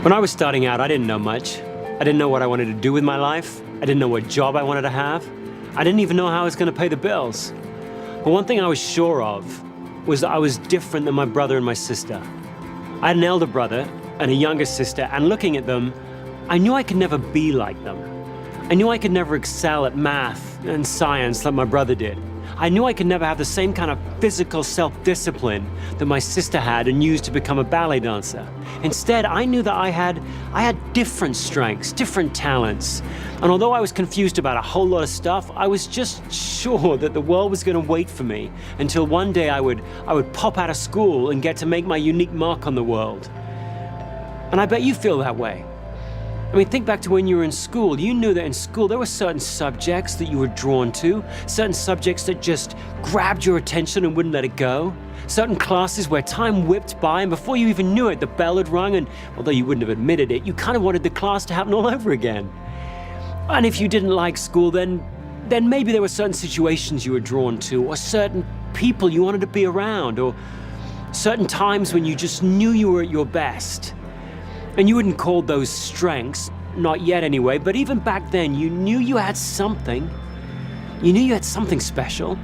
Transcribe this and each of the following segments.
When I was starting out, I didn't know much. I didn't know what I wanted to do with my life. I didn't know what job I wanted to have. I didn't even know how I was going to pay the bills. But one thing I was sure of was that I was different than my brother and my sister. I had an elder brother and a younger sister, and looking at them, I knew I could never be like them. I knew I could never excel at math and science like my brother did. I knew I could never have the same kind of physical self-discipline that my sister had and used to become a ballet dancer. Instead, I knew that I had different strengths, different talents. And although I was confused about a whole lot of stuff, I was just sure that the world was going to wait for me until one day I would pop out of school and get to make my unique mark on the world. And I bet you feel that way. I mean, think back to when you were in school. You knew that in school there were certain subjects that you were drawn to, certain subjects that just grabbed your attention and wouldn't let it go, certain classes where time whipped by and before you even knew it, the bell had rung, and although you wouldn't have admitted it, you kind of wanted the class to happen all over again. And if you didn't like school, then maybe there were certain situations you were drawn to, or certain people you wanted to be around, or certain times when you just knew you were at your best. And you wouldn't call those strengths, not yet anyway, but even back then, you knew you had something. You knew you had something special.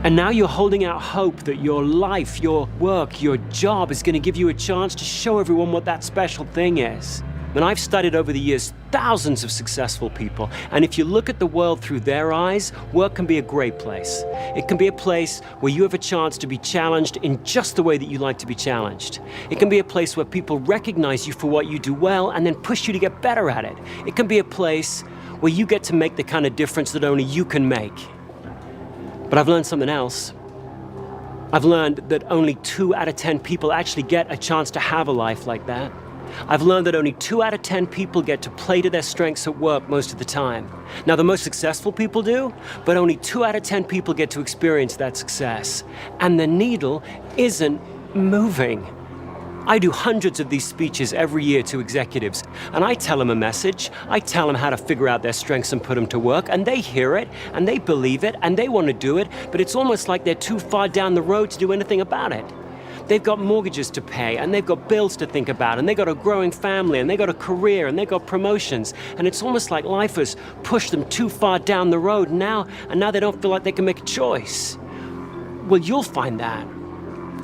And now you're holding out hope that your life, your work, your job is going to give you a chance to show everyone what that special thing is. And I've studied over the years thousands of successful people, and if you look at the world through their eyes, work can be a great place. It can be a place where you have a chance to be challenged in just the way that you like to be challenged. It can be a place where people recognize you for what you do well and then push you to get better at it. It can be a place where you get to make the kind of difference that only you can make. But I've learned something else. I've learned that only 2 out of 10 people actually get a chance to have a life like that. I've learned that only 2 out of 10 people get to play to their strengths at work most of the time. Now, the most successful people do, but only 2 out of 10 people get to experience that success. And the needle isn't moving. I do hundreds of these speeches every year to executives, and I tell them a message. I tell them how to figure out their strengths and put them to work, and they hear it, and they believe it, and they want to do it, but it's almost like they're too far down the road to do anything about it. They've got mortgages to pay, and they've got bills to think about, and they've got a growing family, and they've got a career, and they've got promotions, and it's almost like life has pushed them too far down the road now they don't feel like they can make a choice. Well, you'll find that.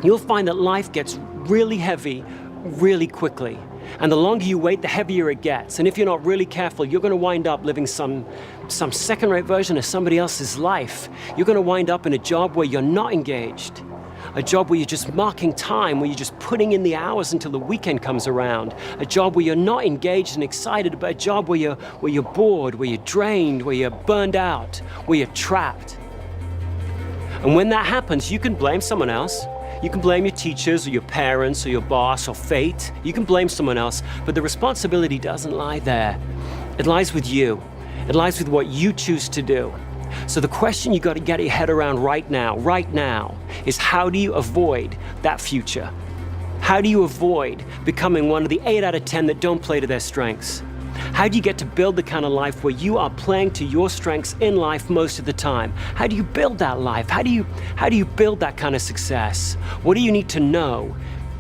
You'll find that life gets really heavy really quickly. And the longer you wait, the heavier it gets. And if you're not really careful, you're going to wind up living some second-rate version of somebody else's life. You're going to wind up in a job where you're not engaged. A job where you're just marking time, where you're just putting in the hours until the weekend comes around. A job where you're not engaged and excited, but a job where you're bored, where you're drained, where you're burned out, where you're trapped. And when that happens, you can blame someone else. You can blame your teachers or your parents or your boss or fate. You can blame someone else, but the responsibility doesn't lie there. It lies with you. It lies with what you choose to do. So the question you got to get your head around right now, is how do you avoid that future? How do you avoid becoming one of the 8 out of 10 that don't play to their strengths? How do you get to build the kind of life where you are playing to your strengths in life most of the time? How do you build that life? How do you build that kind of success? What do you need to know?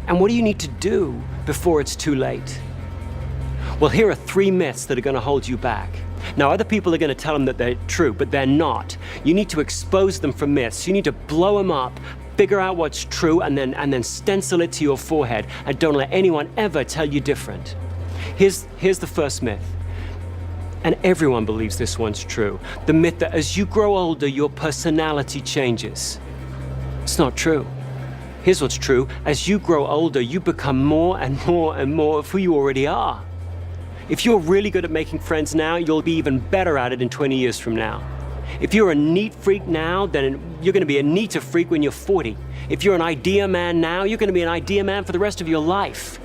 And what do you need to do before it's too late? Well, here are 3 myths that are going to hold you back. Now, other people are going to tell them that they're true, but they're not. You need to expose them for myths. You need to blow them up, figure out what's true, and then stencil it to your forehead. And don't let anyone ever tell you different. Here's the first myth. And everyone believes this one's true. The myth that as you grow older, your personality changes. It's not true. Here's what's true. As you grow older, you become more and more and more of who you already are. If you're really good at making friends now, you'll be even better at it in 20 years from now. If you're a neat freak now, then you're going to be a neater freak when you're 40. If you're an idea man now, you're going to be an idea man for the rest of your life.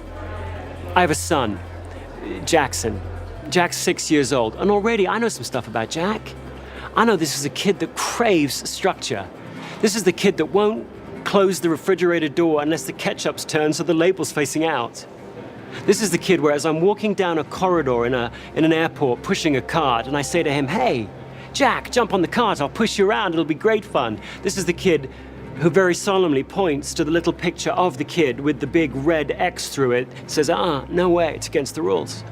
I have a son, Jackson. Jack's 6 years old, and already I know some stuff about Jack. I know this is a kid that craves structure. This is the kid that won't close the refrigerator door unless the ketchup's turned so the label's facing out. This is the kid where as I'm walking down a corridor in an airport pushing a cart, and I say to him, "Hey, Jack, jump on the cart, I'll push you around, it'll be great fun." This is the kid who very solemnly points to the little picture of the kid with the big red X through it, says, no way, it's against the rules.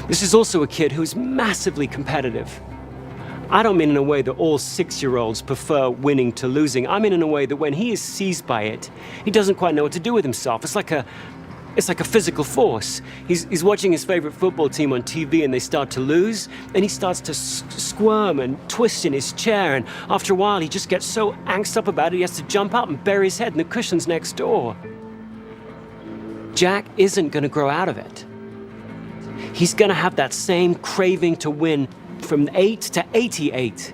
This is also a kid who's massively competitive. I don't mean in a way that all 6-year-olds prefer winning to losing. I mean in a way that when he is seized by it, he doesn't quite know what to do with himself. It's like a physical force. He's watching his favorite football team on TV and they start to lose, and he starts to squirm and twist in his chair, and after a while he just gets so angst up about it he has to jump up and bury his head in the cushions next door. Jack isn't going to grow out of it. He's going to have that same craving to win from 8 to 88.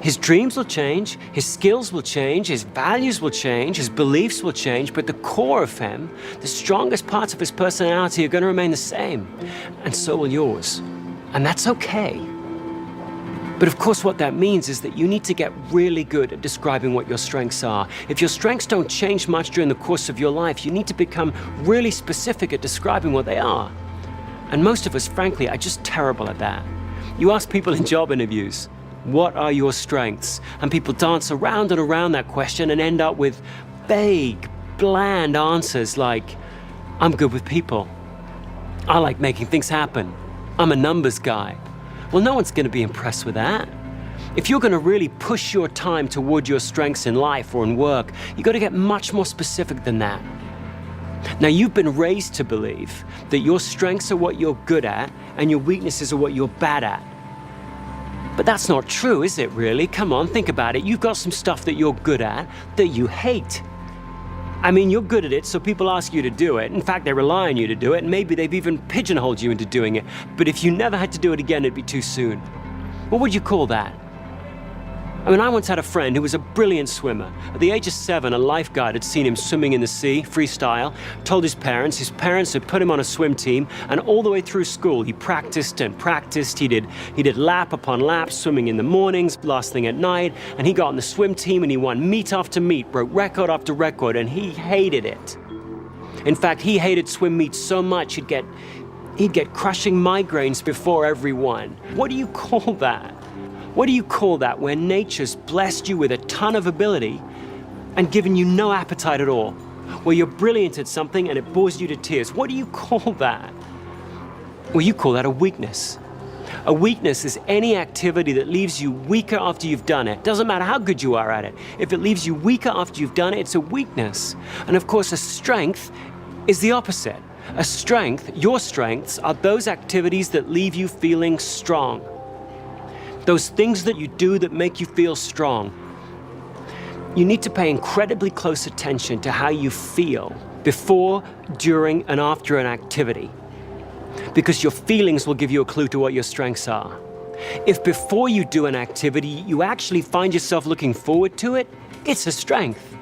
His dreams will change, his skills will change, his values will change, his beliefs will change, but the core of him, the strongest parts of his personality are going to remain the same, and so will yours. And that's okay. But of course what that means is that you need to get really good at describing what your strengths are. If your strengths don't change much during the course of your life, you need to become really specific at describing what they are. And most of us, frankly, are just terrible at that. You ask people in job interviews, what are your strengths? And people dance around and around that question and end up with vague, bland answers like, I'm good with people. I like making things happen. I'm a numbers guy. Well, no one's going to be impressed with that. If you're going to really push your time toward your strengths in life or in work, you've got to get much more specific than that. Now, you've been raised to believe that your strengths are what you're good at and your weaknesses are what you're bad at. But that's not true, is it really? Come on, think about it. You've got some stuff that you're good at that you hate. I mean, you're good at it, so people ask you to do it. In fact, they rely on you to do it, and maybe they've even pigeonholed you into doing it. But if you never had to do it again, it'd be too soon. What would you call that? I mean, I once had a friend who was a brilliant swimmer. At the age of 7, a lifeguard had seen him swimming in the sea, freestyle, told his parents had put him on a swim team, and all the way through school, he practiced and practiced. He did lap upon lap, swimming in the mornings, last thing at night, and he got on the swim team and he won meet after meet, broke record after record, and he hated it. In fact, he hated swim meets so much he'd get crushing migraines before every one. What do you call that? What do you call that when nature's blessed you with a ton of ability and given you no appetite at all? Where you're brilliant at something and it bores you to tears. What do you call that? Well, you call that a weakness. A weakness is any activity that leaves you weaker after you've done it. Doesn't matter how good you are at it. If it leaves you weaker after you've done it, it's a weakness. And of course, a strength is the opposite. A strength, your strengths, are those activities that leave you feeling strong. Those things that you do that make you feel strong. You need to pay incredibly close attention to how you feel before, during, and after an activity, because your feelings will give you a clue to what your strengths are. If before you do an activity, you actually find yourself looking forward to it, it's a strength.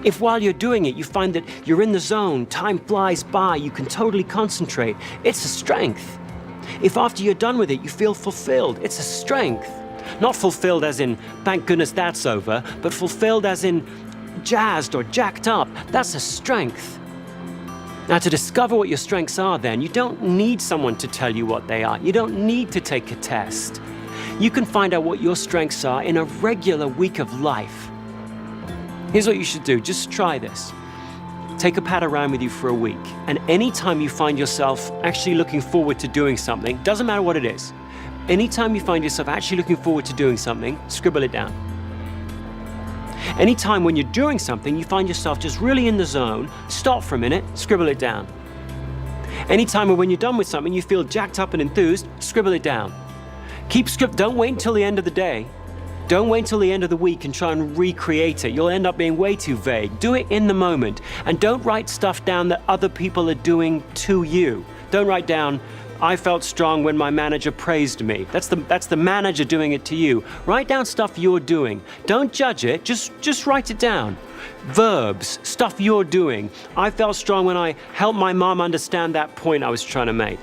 If while you're doing it, you find that you're in the zone, time flies by, you can totally concentrate, it's a strength. If after you're done with it, you feel fulfilled, it's a strength. Not fulfilled as in, thank goodness that's over, but fulfilled as in jazzed or jacked up. That's a strength. Now, to discover what your strengths are then, you don't need someone to tell you what they are. You don't need to take a test. You can find out what your strengths are in a regular week of life. Here's what you should do. Just try this. Take a pad around with you for a week, and anytime you find yourself actually looking forward to doing something, doesn't matter what it is, anytime you find yourself actually looking forward to doing something, scribble it down. Anytime when you're doing something, you find yourself just really in the zone, stop for a minute, scribble it down. Anytime when you're done with something, you feel jacked up and enthused, scribble it down. Don't wait until the end of the day. Don't wait until the end of the week and try and recreate it. You'll end up being way too vague. Do it in the moment. And don't write stuff down that other people are doing to you. Don't write down, I felt strong when my manager praised me. That's the manager doing it to you. Write down stuff you're doing. Don't judge it, just write it down. Verbs, stuff you're doing. I felt strong when I helped my mom understand that point I was trying to make.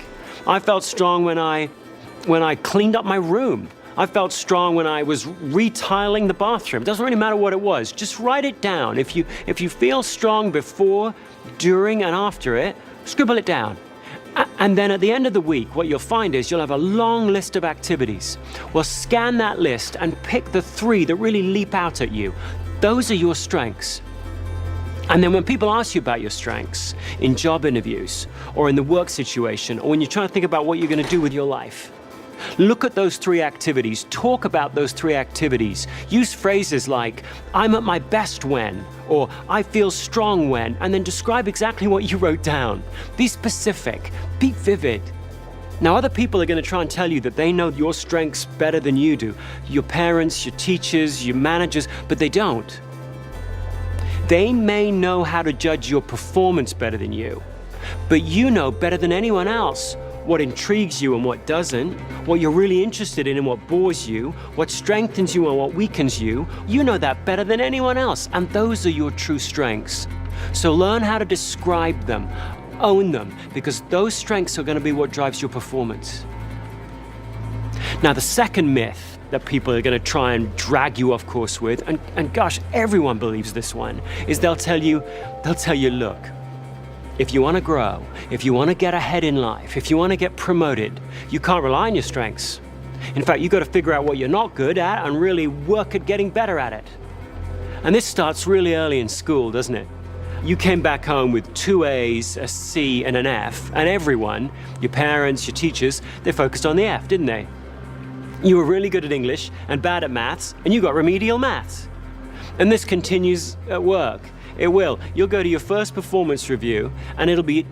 I felt strong when I cleaned up my room. I felt strong when I was retiling the bathroom. Doesn't really matter what it was. Just write it down. If you feel strong before, during, and after it, scribble it down. And then at the end of the week, what you'll find is you'll have a long list of activities. Well, scan that list and pick the 3 that really leap out at you. Those are your strengths. And then when people ask you about your strengths in job interviews or in the work situation, or when you're trying to think about what you're going to do with your life, look at those 3 activities, talk about those 3 activities. Use phrases like, I'm at my best when, or I feel strong when, and then describe exactly what you wrote down. Be specific, be vivid. Now, other people are going to try and tell you that they know your strengths better than you do. Your parents, your teachers, your managers, but they don't. They may know how to judge your performance better than you, but you know better than anyone else what intrigues you and what doesn't, what you're really interested in and what bores you, what strengthens you and what weakens you. You know that better than anyone else, and those are your true strengths. So learn how to describe them, own them, because those strengths are going to be what drives your performance. Now, the second myth that people are going to try and drag you off course with, and gosh, everyone believes this one, is they'll tell you, look, if you want to grow, if you want to get ahead in life, if you want to get promoted, you can't rely on your strengths. In fact, you've got to figure out what you're not good at and really work at getting better at it. And this starts really early in school, doesn't it? You came back home with 2 A's, a C, and an F, and everyone, your parents, your teachers, they focused on the F, didn't they? You were really good at English and bad at maths, and you got remedial maths. And this continues at work. It will. You'll go to your first performance review, and it'll be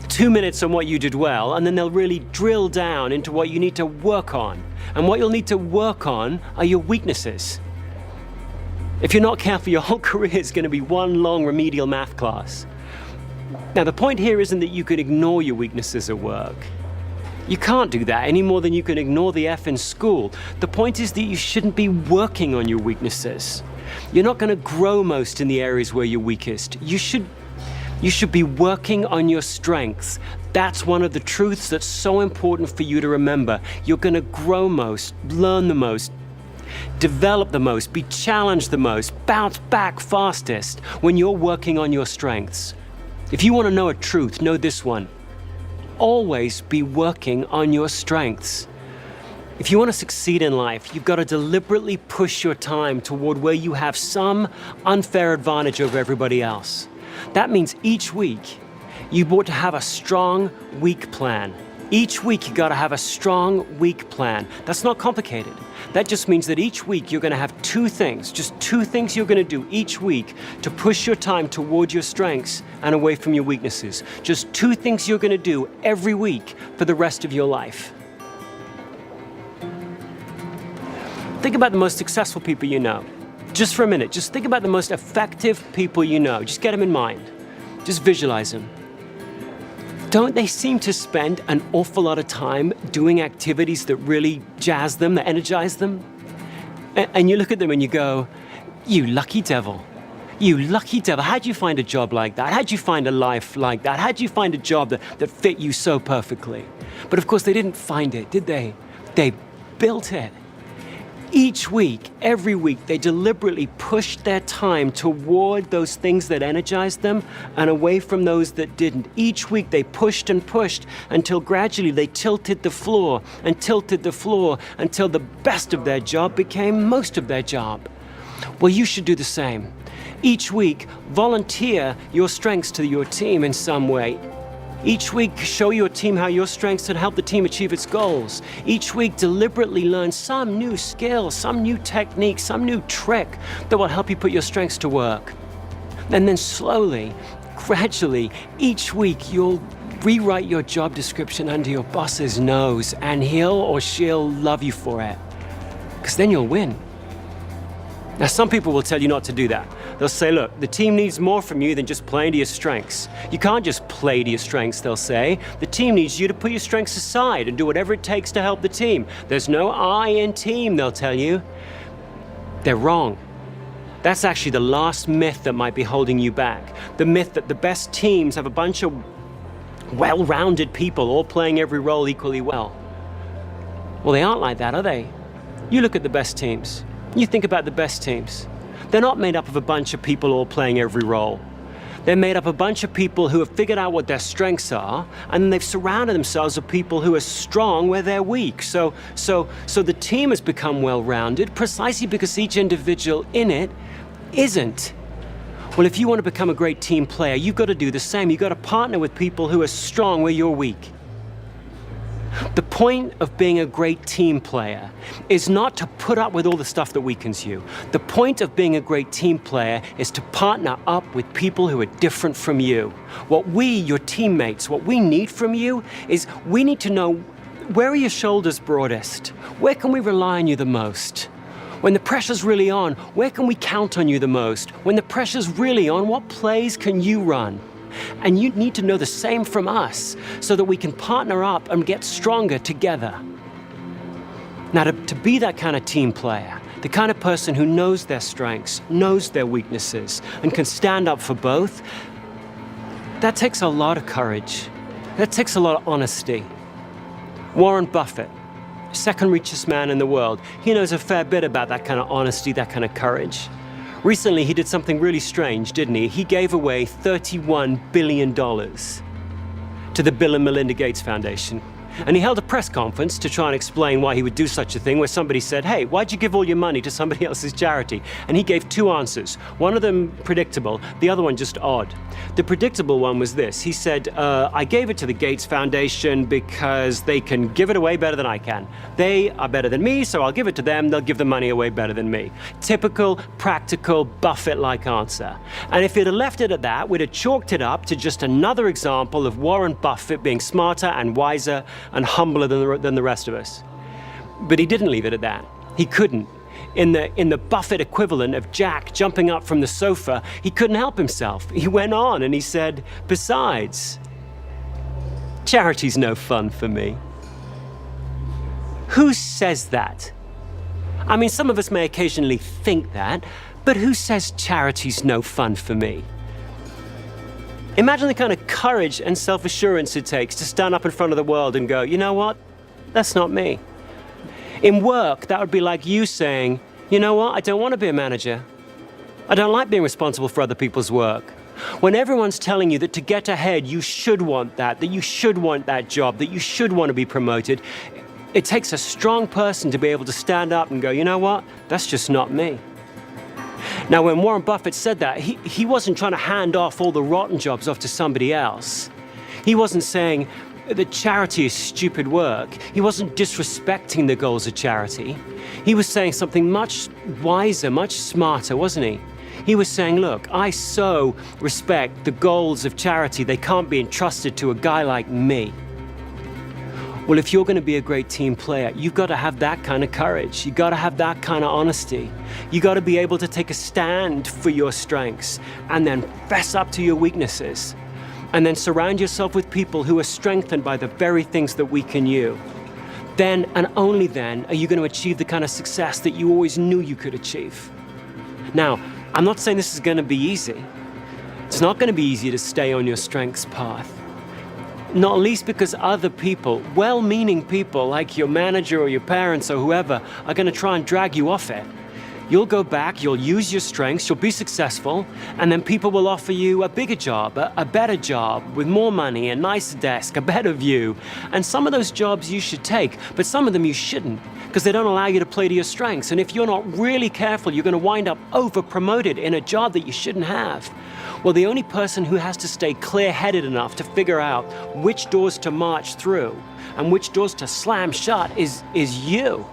2 minutes on what you did well, and then they'll really drill down into what you need to work on. And what you'll need to work on are your weaknesses. If you're not careful, your whole career is going to be one long remedial math class. Now, the point here isn't that you can ignore your weaknesses at work. You can't do that any more than you can ignore the F in school. The point is that you shouldn't be working on your weaknesses. You're not going to grow most in the areas where you're weakest. You should be working on your strengths. That's one of the truths that's so important for you to remember. You're going to grow most, learn the most, develop the most, be challenged the most, bounce back fastest when you're working on your strengths. If you want to know a truth, know this one. Always be working on your strengths. If you want to succeed in life, you've got to deliberately push your time toward where you have some unfair advantage over everybody else. That means each week, you ought to have a strong, weak plan. Each week, you got to have a strong, weak plan. That's not complicated. That just means that each week, you're going to have 2 things, just 2 things you're going to do each week to push your time toward your strengths and away from your weaknesses. Just 2 things you're going to do every week for the rest of your life. Think about the most successful people you know. Just for a minute, just think about the most effective people you know. Just get them in mind. Just visualize them. Don't they seem to spend an awful lot of time doing activities that really jazz them, that energize them? And you look at them and you go, you lucky devil. You lucky devil. How'd you find a job like that? How'd you find a life like that? How'd you find a job that fit you so perfectly? But of course, they didn't find it, did they? They built it. Each week, every week, they deliberately pushed their time toward those things that energized them and away from those that didn't. Each week, they pushed and pushed until gradually they tilted the floor until the best of their job became most of their job. Well, you should do the same. Each week, volunteer your strengths to your team in some way. Each week, show your team how your strengths can help the team achieve its goals. Each week, deliberately learn some new skill, some new technique, some new trick that will help you put your strengths to work. And then slowly, gradually, each week, you'll rewrite your job description under your boss's nose, and he'll or she'll love you for it. Because then you'll win. Now, some people will tell you not to do that. They'll say, look, the team needs more from you than just playing to your strengths. You can't just play to your strengths, they'll say. The team needs you to put your strengths aside and do whatever it takes to help the team. There's no I in team, they'll tell you. They're wrong. That's actually the last myth that might be holding you back. The myth that the best teams have a bunch of well-rounded people all playing every role equally well. Well, they aren't like that, are they? You look at the best teams. You think about the best teams. They're not made up of a bunch of people all playing every role. They're made up of a bunch of people who have figured out what their strengths are, and they've surrounded themselves with people who are strong where they're weak. So the team has become well-rounded precisely because each individual in it isn't. Well, if you want to become a great team player, you've got to do the same. You've got to partner with people who are strong where you're weak. The point of being a great team player is not to put up with all the stuff that weakens you. The point of being a great team player is to partner up with people who are different from you. What we, your teammates, what we need from you is we need to know, where are your shoulders broadest? Where can we rely on you the most? When the pressure's really on, where can we count on you the most? When the pressure's really on, what plays can you run? And you need to know the same from us so that we can partner up and get stronger together. Now, to be that kind of team player, the kind of person who knows their strengths, knows their weaknesses, and can stand up for both, that takes a lot of courage. That takes a lot of honesty. Warren Buffett, second richest man in the world, he knows a fair bit about that kind of honesty, that kind of courage. Recently, he did something really strange, didn't he? He gave away $31 billion to the Bill and Melinda Gates Foundation. And he held a press conference to try and explain why he would do such a thing, where somebody said, hey, why'd you give all your money to somebody else's charity? And he gave two answers. One of them predictable, the other one just odd. The predictable one was this. He said, I gave it to the Gates Foundation because they can give it away better than I can. They are better than me, so I'll give it to them. They'll give the money away better than me. Typical, practical, Buffett-like answer. And if he'd have left it at that, we'd have chalked it up to just another example of Warren Buffett being smarter and wiser and humbler than the rest of us. But he didn't leave it at that. He couldn't. In the Buffett equivalent of Jack jumping up from the sofa, he couldn't help himself. He went on and he said, besides, charity's no fun for me. Who says that? I mean, some of us may occasionally think that, but who says charity's no fun for me? Imagine the kind of courage and self-assurance it takes to stand up in front of the world and go, you know what? That's not me. In work, that would be like you saying, you know what? I don't want to be a manager. I don't like being responsible for other people's work. When everyone's telling you that to get ahead, you should want that you should want that job, that you should want to be promoted, it takes a strong person to be able to stand up and go, you know what? That's just not me. Now, when Warren Buffett said that, he wasn't trying to hand off all the rotten jobs off to somebody else. He wasn't saying that charity is stupid work. He wasn't disrespecting the goals of charity. He was saying something much wiser, much smarter, wasn't he? He was saying, look, I so respect the goals of charity, they can't be entrusted to a guy like me. Well, if you're going to be a great team player, you've got to have that kind of courage. You've got to have that kind of honesty. You've got to be able to take a stand for your strengths and then fess up to your weaknesses. And then surround yourself with people who are strengthened by the very things that weaken you. Then, and only then, are you going to achieve the kind of success that you always knew you could achieve. Now, I'm not saying this is going to be easy. It's not going to be easy to stay on your strengths path. Not least because other people, well-meaning people like your manager or your parents or whoever, are going to try and drag you off it. You'll go back, you'll use your strengths, you'll be successful, and then people will offer you a bigger job, a better job, with more money, a nicer desk, a better view. And some of those jobs you should take, but some of them you shouldn't, because they don't allow you to play to your strengths. And if you're not really careful, you're going to wind up over-promoted in a job that you shouldn't have. Well, the only person who has to stay clear-headed enough to figure out which doors to march through and which doors to slam shut is you.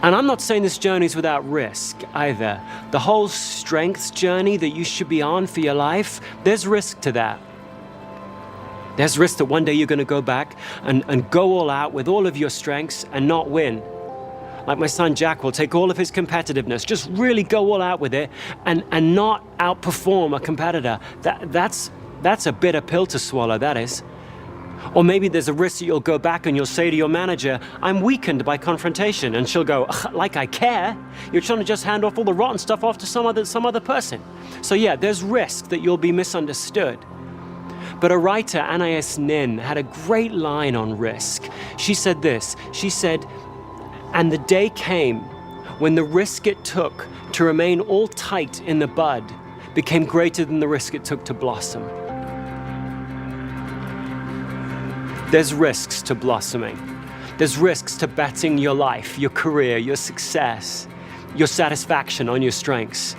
And I'm not saying this journey is without risk either. The whole strengths journey that you should be on for your life, there's risk to that. There's risk that one day you're going to go back and go all out with all of your strengths and not win. Like my son Jack will take all of his competitiveness, just really go all out with it and not outperform a competitor. That's a bitter pill to swallow, that is. Or maybe there's a risk that you'll go back and you'll say to your manager, I'm weakened by confrontation. And she'll go, like I care? You're trying to just hand off all the rotten stuff off to some other person. So yeah, there's risk that you'll be misunderstood. But a writer, Anais Nin, had a great line on risk. She said this, she said, and the day came when the risk it took to remain all tight in the bud became greater than the risk it took to blossom. There's risks to blossoming. There's risks to betting your life, your career, your success, your satisfaction on your strengths.